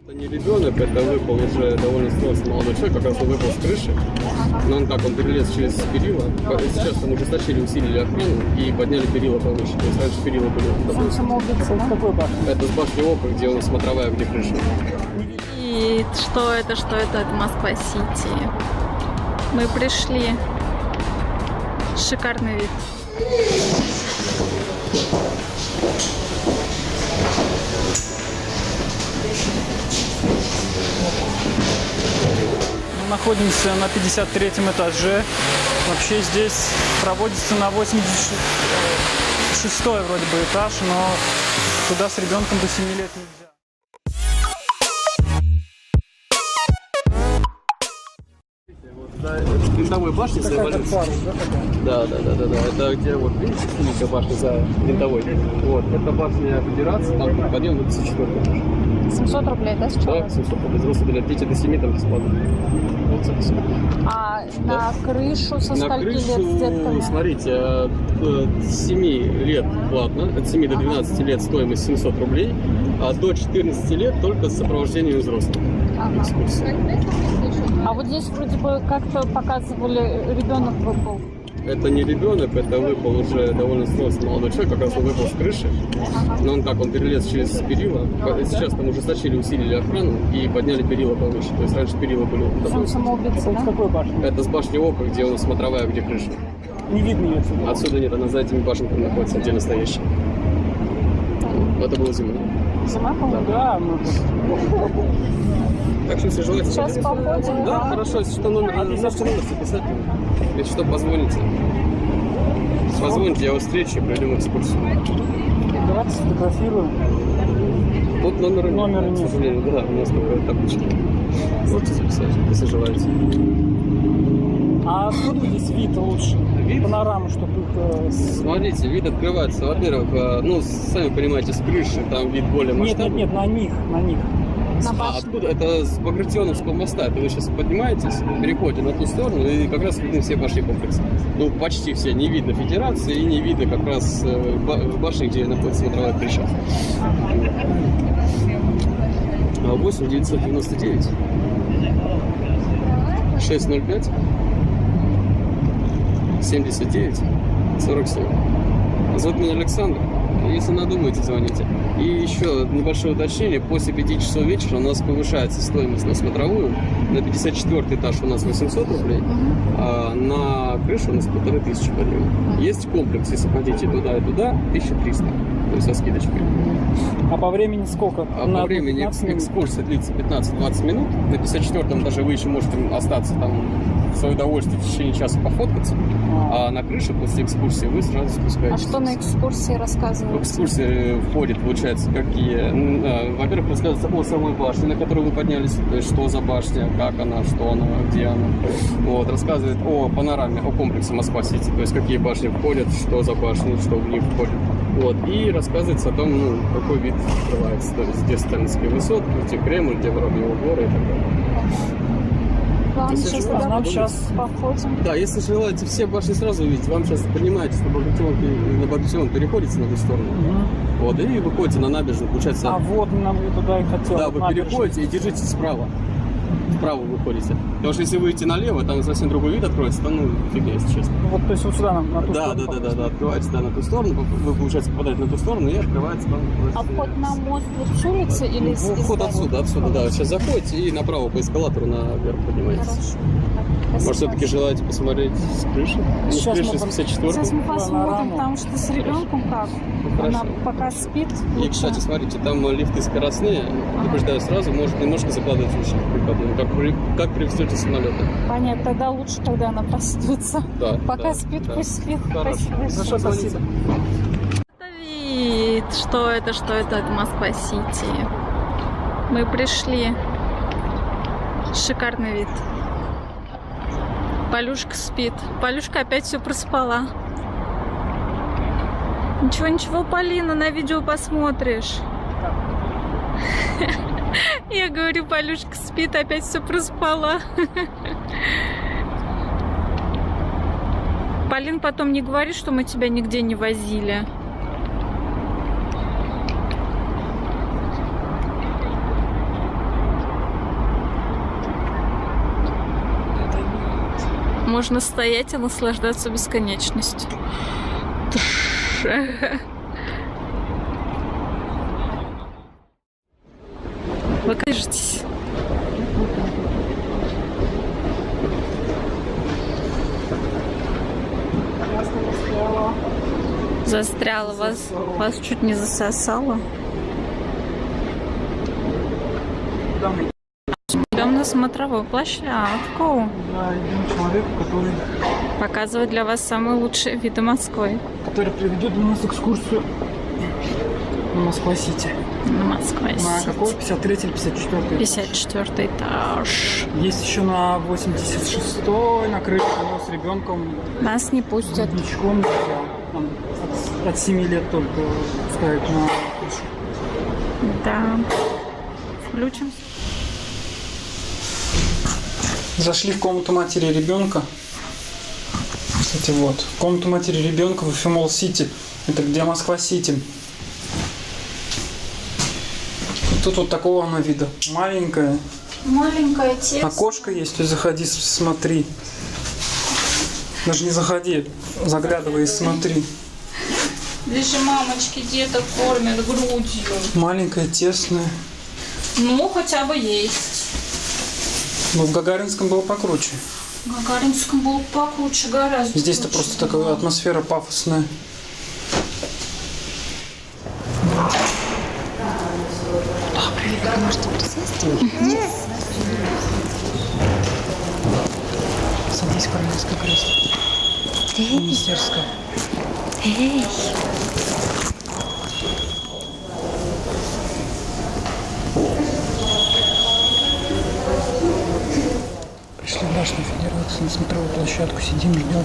Это не ребенок, это выпал уже довольно взрослый молодой человек, как раз он выпал с крыши. Но он перелез через перила. Сейчас там ужесточили, усилили охрану и подняли перила повыше. То есть раньше перила были. Он самоубийца, да? Какой башни? Это с башни Ока, где у нас смотровая, где крыша. И что это? Это Москва-Сити. Мы пришли. Шикарный вид. Мы находимся на 53-м этаже. Вообще здесь проводится на 86-й вроде бы этаж, но туда с ребенком до 7 лет нельзя. Винтовой башни Да. Это где вот видите, великая башня за винтовой. Вот, это башня Федерации, там подъем на 54 этаж. 700 рублей, да, сейчас? Да, 700 рублей. Взрослые для дети до 7 там бесплатно. А на крышу со На скольки лет с крышу, детками? смотрите, от 7 лет платно, от 7 до 12 лет стоимость 700 рублей, а до 14 лет только с сопровождением взрослых. Ага. Экскурсия. А вот здесь вроде бы как-то показывали, ребенок выпал. Это не ребенок, это выпал уже довольно взрослый молодой человек, как раз он выпал с крыши. Но он перелез через перила. Сейчас там ужесточили, усилили охрану и подняли перила повыше. То есть раньше перила были. Он самоубийца, да? Какой башни? Это с башни Ока, где у нас смотровая, где крыша. Не видно ее отсюда. Отсюда нет, она за этими башенками находится, отдельно стоящая. Это было зимой. Зима, по-моему? Да, мы Так что, если желаете... Сейчас походим, Да, да. хорошо, если что, номер записать. Если что, позвоните. Позвоните, я вас встречу и проведем экскурсию. давайте сфотографируем. Тут номера Номера к нет. сожалению. Да, у нас только таблички. Можете записать, если желаете. А откуда здесь вид лучше? Вид? Панораму, чтобы их... Смотрите, вид открывается. Во-первых, сами понимаете, с крыши там вид более масштабный. Нет, на них. На А башню. откуда? Это с Багратионовского моста. Это вы сейчас поднимаетесь, переходите на ту сторону, и как раз видны все башни комплекса. Ну, почти все. Не видно Федерации и не видно как раз башни, где находится смотровая крыша. 8 999 605 79 47. Зовут меня Александр. Если надумаете, звоните. И еще небольшое уточнение. После 5 часов вечера у нас повышается стоимость на смотровую. На 54 этаж у нас 800 рублей, а на крышу у нас 1500 подъем. Есть комплекс, если хотите туда и туда, 1300. То есть со скидочкой. А по времени сколько? А по времени экскурсия длится 15-20 минут. На 54-м даже вы еще можете остаться там в свое удовольствие в течение часа пофоткаться. А на крыше после экскурсии вы сразу А спускаетесь. что на экскурсии В рассказывают? экскурсии входит, получается, какие... Во-первых, рассказывается о самой башне, на которую вы поднялись, то есть что за башня, как она, что она, где она. Вот, рассказывает о панораме, о комплексе Москва-Сити, то есть какие башни входят, что за башни, что в них входит. Вот, и рассказывается о том, какой вид открывается, то есть где Сталинские высотки, где Кремль, где Воробьевы горы и так далее. Ладно, Если сейчас желаете, тогда нам сейчас походим. Да, если желаете все башни сразу увидеть, вам сейчас поднимаетесь на Багратион, переходите на ту сторону. Вот, и выходите на набережную, получается... А вот нам туда и хотел. Да, вы переходите и держитесь справа. Вправо выходите. Потому что если выйдете налево, там совсем другой вид откроется, там, фигня, если честно. Вот, то есть вот сюда на ту Да, сторону. открываете на ту сторону, вы, получается, попадаете на ту сторону и открывается там. А вход на мост вот с улицы или из Вход здания? отсюда, да. Сейчас заходите и направо по эскалатору наверх поднимаетесь. Хорошо. Может, все-таки желаете посмотреть с крыши? Ну, с Сейчас крыши мы с пос- 54 Сейчас мы посмотрим, Панораму. потому что с ребенком как. Она Хорошо. пока спит. И, лучше. кстати, смотрите, там лифты скоростные, предупреждаю сразу, может немножко закладывать уши при подъеме, как при взлете самолета. Понятно, тогда лучше, когда она проснется. Да, Пока да, спит, да. пусть спит. Хорошо. Спасибо. Хорошо, звоните. Вид. Что это? Это Москва-Сити. Мы пришли. Шикарный вид. Полюшка спит. Полюшка опять все проспала. Ничего, Полина, на видео посмотришь. Я говорю, Полюшка спит, опять все проспала. Полин, потом не говори, что мы тебя нигде не возили. можно стоять и наслаждаться бесконечностью. Вы кажетесь. Застряла, вас чуть не засосало. Идем на смотровую площадку. Да, идем человеку, Показывать для вас самые лучшие виды Москвы. который приведет для нас экскурсию на Москва-Сити. На Москва-Сити. На какой? 53 или 54? 54 этаж. Есть еще на 86-й, на крыше, но с ребенком, Нас не пустят. грудничком нельзя. Там от 7 лет только ставить на крышу. Да. Включимся. Зашли в комнату матери ребенка. Кстати, вот. Комнату матери ребенка в Эфимол Сити. Это где Москва-Сити. Тут вот такого она вида. Маленькая. Маленькая тесто. Окошко есть, то есть заходи, смотри. Даже не заходи, заглядывай и смотри. Здесь же мамочки деток кормят грудью. Маленькая, тесная. Ну, хотя бы есть. Но в Гагаринском было покруче. В Гагаринском было покруче гораздо. Здесь-то просто такая атмосфера пафосная. Можете присесть? Садись в королевское кресло. Министерское. Эй. Пришли в башню Федерации на смотровую площадку. Сидим, ждем.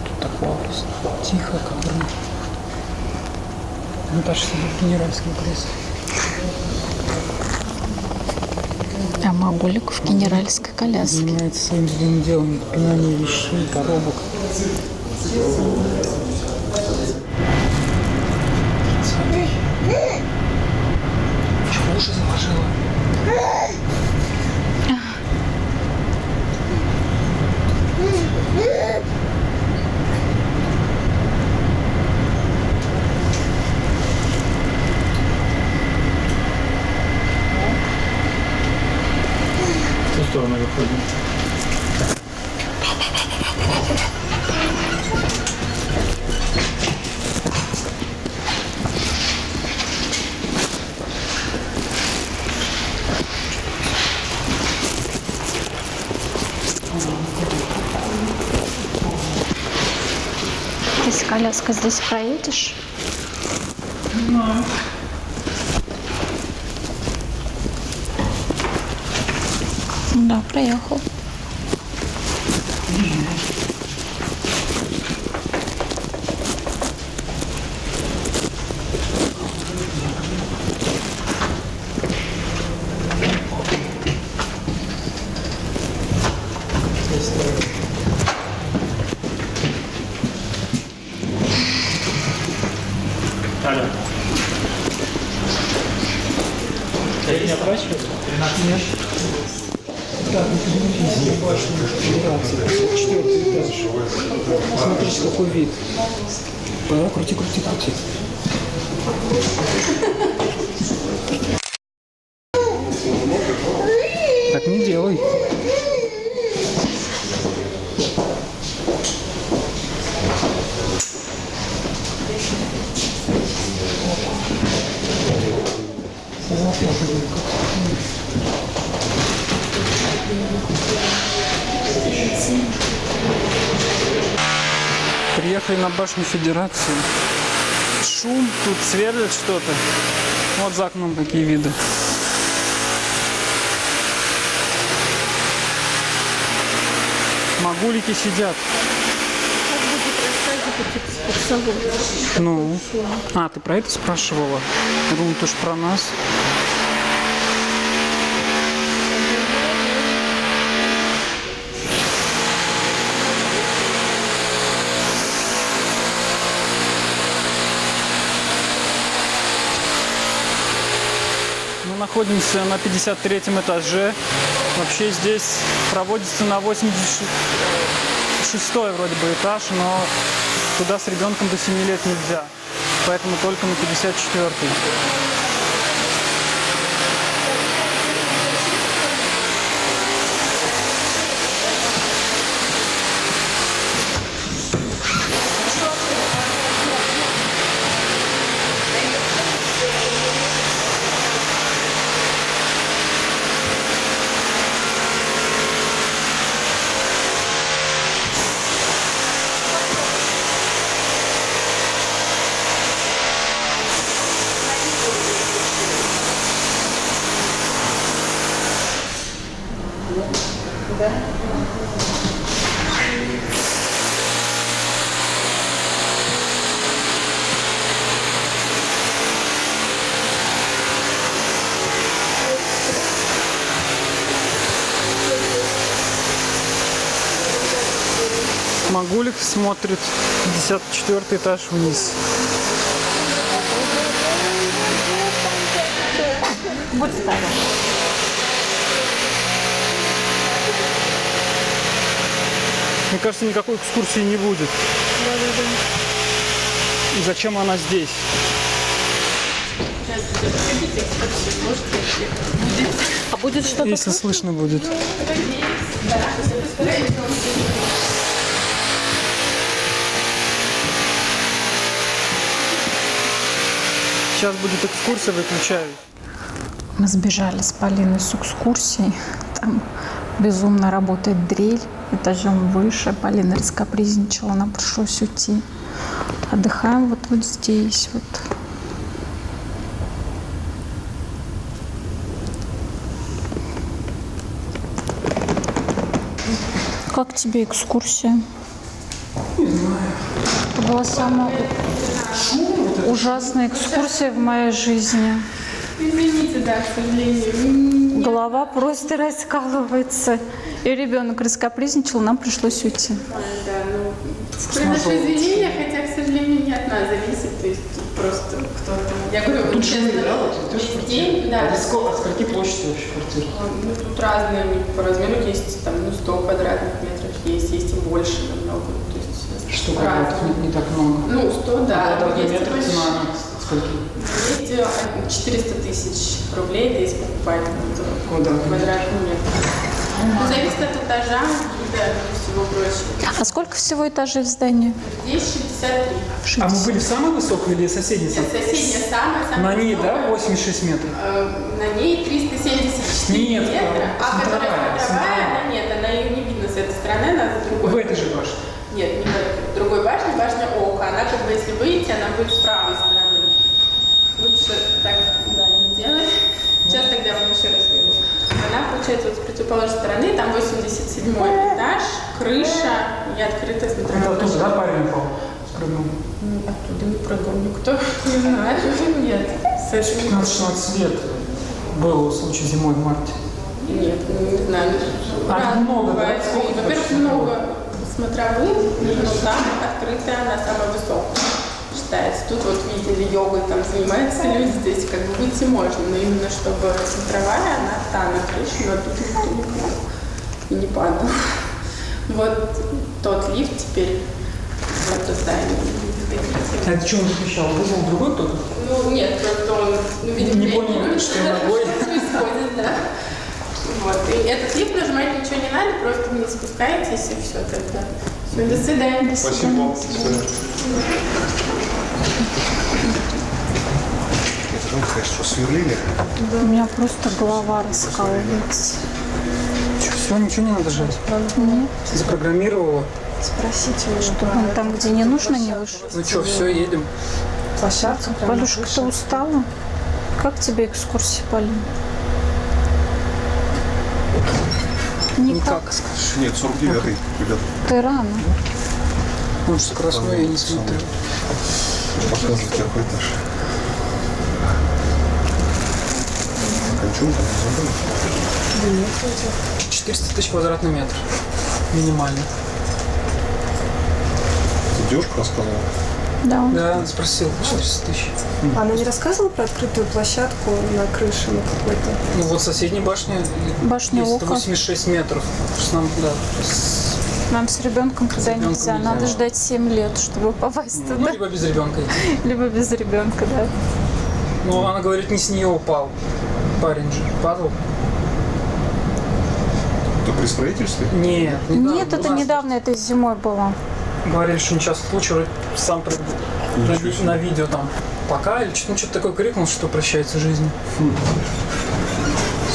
Тут так пафосно. Тихо, ковры. Наташа сидит в генеральском кресле. А Магулик в генеральской коляске. Занимается своим любимым делом. Пинание вещей, коробок. Чего уши заложила? В ту сторону выходим. Ты с коляской здесь проедешь? Да, проехал. Алло. Ты не оплачиваешь? Нет. Так, мы башня Федерации, 54 этаж. Смотрите, какой вид. Да, крути, крути, крути. Так не делай. Приехали на башню Федерации. Шум, тут сверлят что-то. Вот за окном какие виды. Магулики сидят. Ну, а, ты про это спрашивала? Я думаю, ты ж про нас. Мы находимся на 53-м этаже. Вообще здесь проводится на 86-й вроде бы этаж, но туда с ребенком до 7 лет нельзя. Поэтому только на 54-й. Магулик смотрит 54 этаж вниз. Будь здоров. Мне кажется, никакой экскурсии не будет. И зачем она здесь? А будет что-то? Если слышно будет. Сейчас будет экскурсия, выключаю. Мы сбежали с Полиной с экскурсией. Там безумно работает дрель. Этажом выше. Полина раскапризничала, нам пришлось уйти. Отдыхаем вот здесь вот. Как тебе экскурсия? Не знаю. Это была самая ужасная экскурсия в моей жизни. Извините, да, к сожалению. Голова просто раскалывается. И ребенок раскапризничал, нам пришлось уйти. Да, ну, приношу извинения, хотя, к сожалению, не от нас зависит. То есть тут просто кто-то... Я говорю, вот честно, весь день, да. От скольки площади вообще квартира? Ну, тут разные по размеру есть, там, 100 квадратных метров есть и больше намного. То есть, что квадратов не так много? Ну, 100, да. Квадратный Есть метр больше. цена скольки? Есть 400 тысяч рублей, если покупать квадратный метр. Ну, зависит от этажа, да, всего прочего. А сколько всего этажей в здании? Здесь 63. А мы были в самой высокой или соседней? Нет, соседняя самая На ней, высокая. да, 86 метров? На ней 374 Нет, метра. А центровая, которая она нет, она ее не видно с этой стороны, она с В другой. этой же башне. Нет, не в этой. В другой башне, башня Ока. Она как бы, если выйти, она будет с правой стороны. Лучше так, да, не делать. Сейчас тогда вам еще раз выйду. Она, получается, вот с противоположной стороны, там 87-й этаж, крыша и открытая смотровая Это оттуда, да, площадка. парень упал? Спрыгнул. Оттуда не прыгал никто. Не знаю. Нет. Совершенно. 15-16 лет был случай зимой в марте. Нет, не знаю. А много, бывает. да? Сколько Во-первых, вообще? много смотровых, но там открытая, она самая высокая считается. Тут вот видели, йогой там занимаются люди, здесь как бы выйти можно, но именно чтобы смотровая, она там на крыше, но тут никто не был и не падал. Вот тот лифт теперь в это здание. А это что он запрещал? Вызвал другой кто-то? Ну нет, просто он, ну, видимо, Не понял, что ногой. происходит, да. Вот. И этот лифт нажимать ничего не надо, просто вниз спускаетесь и все тогда. Все, до свидания. Спасибо. Что, сверлили? У меня просто голова раскалывается. Все, ничего не надо жать. Нет, Запрограммировала. спросите, чтобы он там, где не нужно, не вышел. Ну что, все, едем. Полюшка, ты устала? Как тебе экскурсия, Полина? Никак. Нет, 49-й, ребята. Ты рано. Потому что скоростной я не смотрю. Показывают какой этаж. Кончун там забыл. 400 тысяч квадратный метр. Минимально. Ты девушка рассказывала? Да. Да, спросил, 400 тысяч. Она не рассказывала про открытую площадку на крыше на какой-то? Ну вот соседняя башня. Башня есть Ока. 186 метров. Что нам, да, Нам с ребенком туда ребенком нельзя. нельзя. Надо ждать 7 лет, чтобы попасть ну, туда. либо без ребенка идти. Либо без ребенка, да. Но она говорит, не с нее упал. Парень же падал. То при строительстве? Нет, Нет, у это нас недавно, это зимой было. Говорили, что нечасто случай, вроде сам на видео там пока или что-то такое крикнул, что прощается жизнь.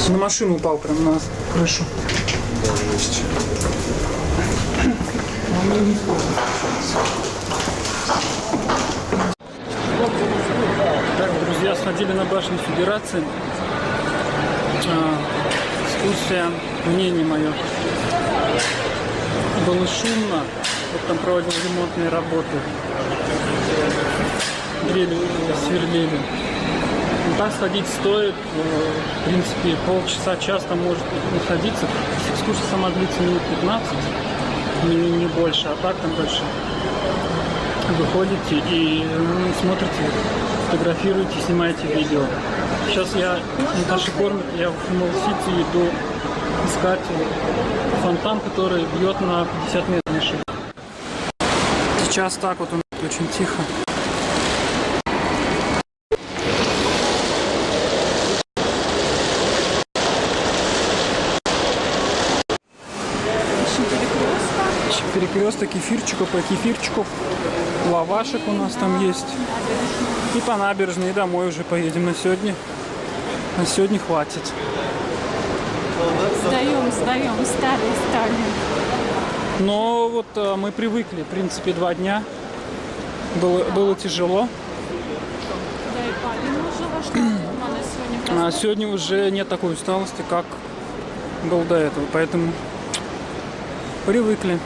На машину упал прям на крышу. Да, жесть. Так, друзья, сходили на башню Федерации. Экскурсия, мнение мое. Было шумно, вот там проводил ремонтные работы. Дрели сверлили. Ну, так сходить стоит, в принципе, полчаса-час там может находиться. Экскурсия сама длится минут 15, не больше, а так там дальше. Выходите и смотрите, фотографируете, снимаете видео. Сейчас Наташа кормит, я в Фимол-Сити иду искать фонтан, который бьет на 50 метров. Сейчас так вот он очень тихо. Перекресток кефирчиков, по кефирчику, лавашек у нас там есть. И по набережной, и домой уже поедем на сегодня. На сегодня хватит. Сдаем, стали. Но вот мы привыкли, в принципе, 2 дня. Было тяжело. Да, и Полина жила, что она сегодня. А сегодня уже нет такой усталости, как был до этого. Поэтому привыкли.